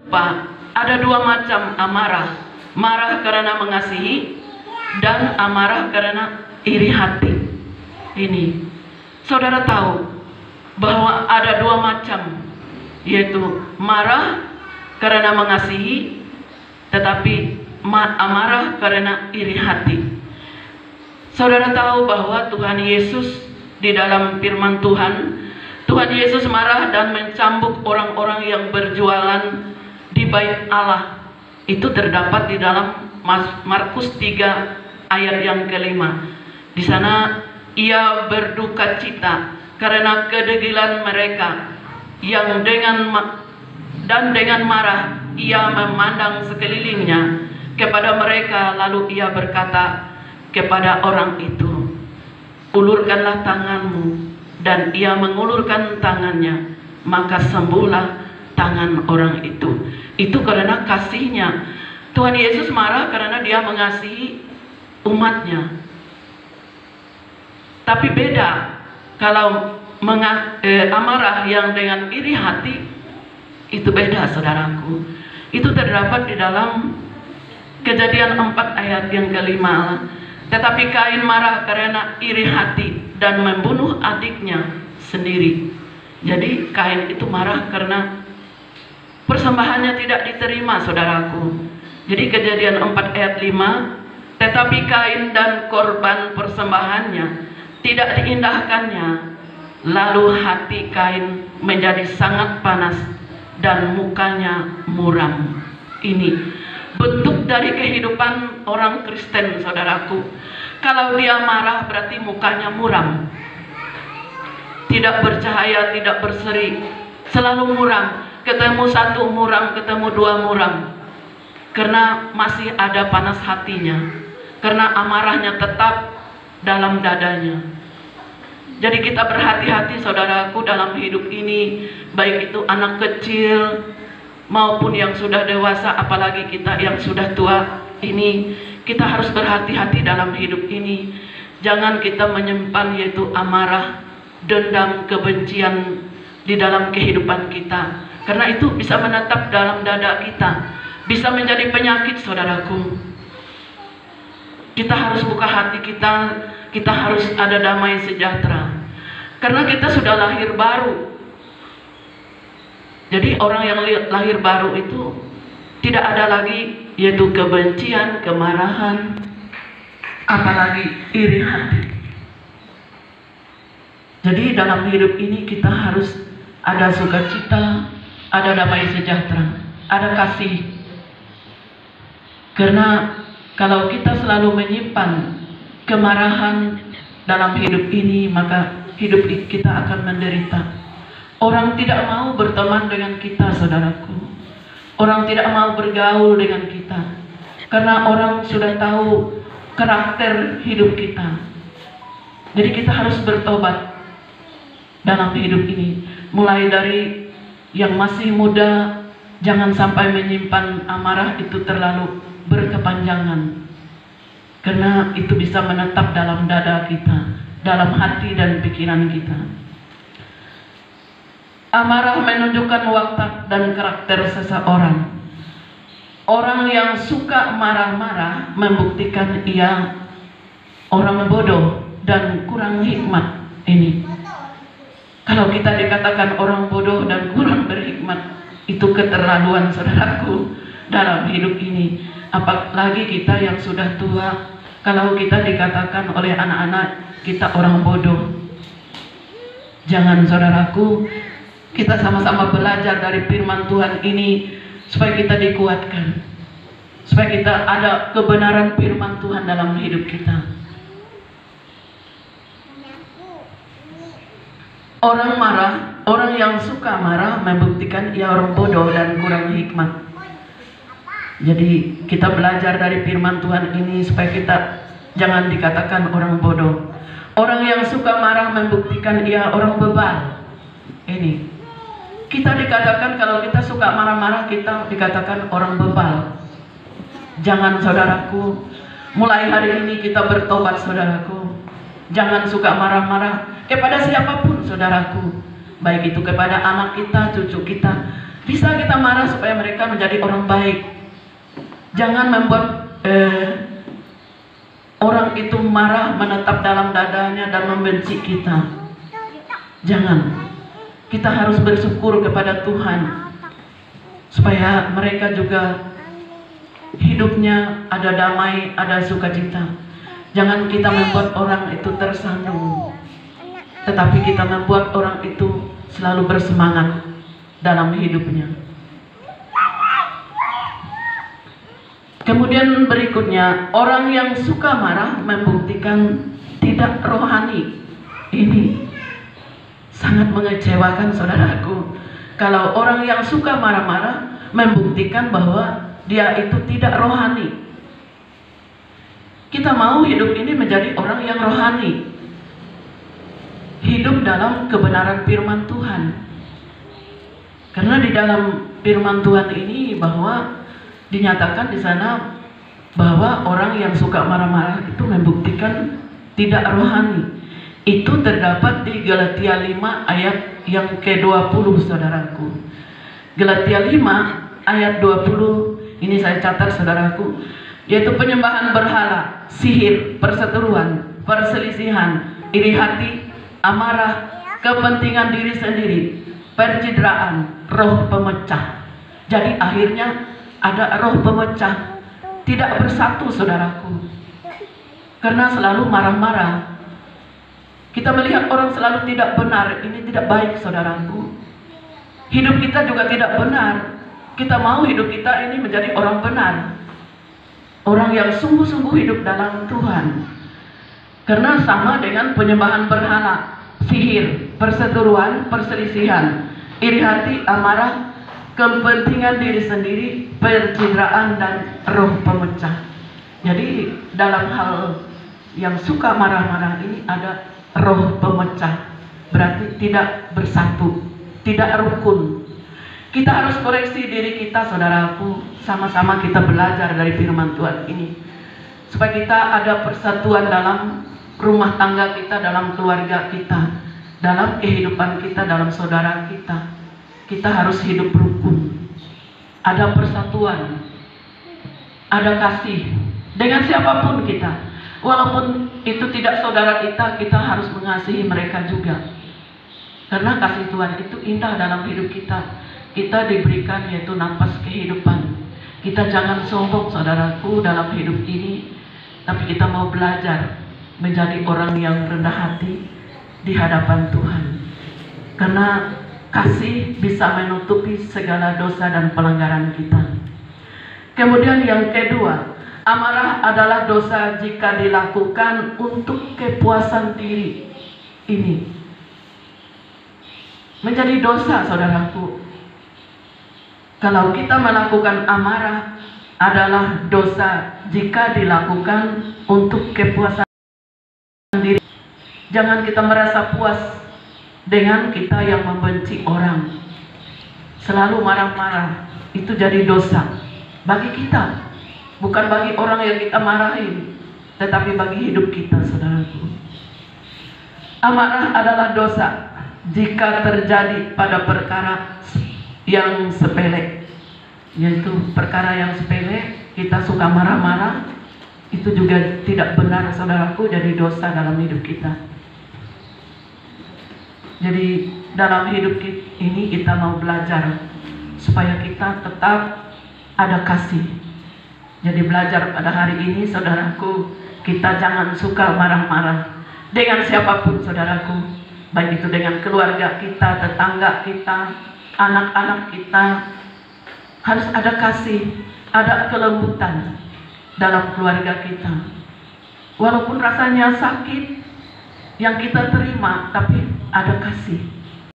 Pak, ada dua macam amarah. Marah karena mengasihi dan amarah karena iri hati. Ini, saudara tahu bahwa ada dua macam, yaitu marah karena mengasihi, tetapi amarah karena iri hati. Saudara tahu bahwa Tuhan Yesus di dalam firman Tuhan Yesus marah dan mencambuk orang-orang yang berjualan di bait Allah. Itu terdapat di dalam Markus 3 ayat yang kelima. Di sana ia berduka cita karena kedegilan mereka yang dengan marah ia memandang sekelilingnya kepada mereka, lalu ia berkata kepada orang itu, ulurkanlah tanganmu. Dan ia mengulurkan tangannya, maka sembuhlah tangan orang itu. Itu karena kasihnya. Tuhan Yesus marah karena dia mengasihi umatnya. Tapi beda kalau amarah yang dengan iri hati, itu beda, saudaraku. Itu terdapat di dalam Kejadian 4 ayat yang kelima. Tetapi Kain marah karena iri hati dan membunuh adiknya sendiri. Jadi Kain itu marah karena persembahannya tidak diterima, saudaraku. Jadi Kejadian 4 ayat 5, tetapi Kain dan korban persembahannya tidak diindahkannya. Lalu hati Kain menjadi sangat panas dan mukanya muram. Ini bentuk dari kehidupan orang Kristen, saudaraku. Kalau dia marah berarti mukanya muram, tidak bercahaya, tidak berseri, selalu muram. Ketemu satu muram, ketemu dua muram, karena masih ada panas hatinya, karena amarahnya tetap dalam dadanya. Jadi kita berhati-hati, saudaraku, dalam hidup ini, baik itu anak kecil maupun yang sudah dewasa, apalagi kita yang sudah tua ini, kita harus berhati-hati dalam hidup ini. Jangan kita menyimpan yaitu amarah, dendam, kebencian di dalam kehidupan kita, karena itu bisa menetap dalam dada kita, bisa menjadi penyakit, saudaraku. Kita harus buka hati kita harus ada damai sejahtera, karena kita sudah lahir baru. Jadi orang yang lahir baru itu tidak ada lagi yaitu kebencian, kemarahan, apalagi iri hati. Jadi dalam hidup ini kita harus ada sukacita, ada damai sejahtera, ada kasih. Karena kalau kita selalu menyimpan kemarahan dalam hidup ini, maka hidup kita akan menderita. Orang tidak mau berteman dengan kita, saudaraku. Orang tidak mau bergaul dengan kita, karena orang sudah tahu karakter hidup kita. Jadi kita harus bertobat dalam hidup ini. Mulai dari yang masih muda, jangan sampai menyimpan amarah itu terlalu berkepanjangan, karena itu bisa menetap dalam dada kita, dalam hati dan pikiran kita. Amarah menunjukkan watak dan karakter seseorang. Orang yang suka marah-marah membuktikan ia orang bodoh dan kurang hikmat. Ini, kalau kita dikatakan orang bodoh dan kurang berhikmat, itu keterlaluan, saudaraku, dalam hidup ini. Apalagi kita yang sudah tua, kalau kita dikatakan oleh anak-anak kita orang bodoh. Jangan, saudaraku. Kita sama-sama belajar dari firman Tuhan ini supaya kita dikuatkan, supaya kita ada kebenaran firman Tuhan dalam hidup kita. Orang marah, orang yang suka marah membuktikan ia orang bodoh dan kurang hikmat. Jadi kita belajar dari firman Tuhan ini supaya kita jangan dikatakan orang bodoh. Orang yang suka marah membuktikan ia orang bebal. Ini, kita dikatakan kalau kita suka marah-marah, kita dikatakan orang bebal. Jangan, saudaraku. Mulai hari ini kita bertobat, saudaraku. Jangan suka marah-marah kepada siapapun, saudaraku. Baik itu kepada anak kita, cucu kita. Bisa kita marah supaya mereka menjadi orang baik. Jangan membuat orang itu marah menetap dalam dadanya dan membenci kita. Jangan. Kita harus bersyukur kepada Tuhan supaya mereka juga hidupnya ada damai, ada sukacita. Jangan kita membuat orang itu tersandung, tetapi kita membuat orang itu selalu bersemangat dalam hidupnya. Kemudian berikutnya, orang yang suka marah membuktikan tidak rohani. Ini sangat mengecewakan, saudaraku. Kalau orang yang suka marah-marah membuktikan bahwa dia itu tidak rohani. Kita mau hidup ini menjadi orang yang rohani, hidup dalam kebenaran firman Tuhan. Karena di dalam firman Tuhan ini bahwa dinyatakan di sana bahwa orang yang suka marah-marah itu membuktikan tidak rohani. Itu terdapat di Galatia 5 ayat yang ke-20, saudaraku. Galatia 5 ayat 20, ini saya catat, saudaraku, yaitu penyembahan berhala, sihir, perseteruan, perselisihan, iri hati, amarah, kepentingan diri sendiri, pencitraan, roh pemecah. Jadi akhirnya ada roh pemecah, tidak bersatu, saudaraku, karena selalu marah-marah. Kita melihat orang selalu tidak benar, ini tidak baik, saudaraku. Hidup kita juga tidak benar. Kita mau hidup kita ini menjadi orang benar, orang yang sungguh-sungguh hidup dalam Tuhan. Karena sama dengan penyembahan berhala, sihir, perseteruan, perselisihan, iri hati, amarah, kepentingan diri sendiri, pencitraan, dan roh pemecah. Jadi dalam hal yang suka marah-marah ini ada roh pemecah, berarti tidak bersatu, tidak rukun. Kita harus koreksi diri kita, saudaraku. Sama-sama kita belajar dari firman Tuhan ini, supaya kita ada persatuan dalam rumah tangga kita, dalam keluarga kita, dalam kehidupan kita, dalam saudara kita. Kita harus hidup rukun, ada persatuan, ada kasih dengan siapapun kita. Walaupun itu tidak saudara kita, kita harus mengasihi mereka juga. Karena kasih Tuhan itu indah dalam hidup kita. Kita diberikan yaitu nafas kehidupan. Kita jangan sombong, saudaraku, dalam hidup ini, tapi kita mau belajar menjadi orang yang rendah hati di hadapan Tuhan. Karena kasih bisa menutupi segala dosa dan pelanggaran kita. Kemudian yang kedua, amarah adalah dosa jika dilakukan untuk kepuasan diri. Ini menjadi dosa, saudaraku. Kalau kita melakukan amarah adalah dosa jika dilakukan untuk kepuasan diri. Jangan kita merasa puas dengan kita yang membenci orang, selalu marah-marah. Itu jadi dosa bagi kita, bukan bagi orang yang kita marahin, tetapi bagi hidup kita, saudaraku. Amarah adalah dosa jika terjadi pada perkara yang sepele, yaitu perkara yang sepele. Kita suka marah-marah, itu juga tidak benar, saudaraku, jadi dosa dalam hidup kita. Jadi dalam hidup ini kita mau belajar supaya kita tetap ada kasih. Jadi belajar pada hari ini, saudaraku, kita jangan suka marah-marah dengan siapapun, saudaraku, baik itu dengan keluarga kita, tetangga kita, anak-anak kita. Harus ada kasih, ada kelembutan dalam keluarga kita. Walaupun rasanya sakit yang kita terima, tapi ada kasih.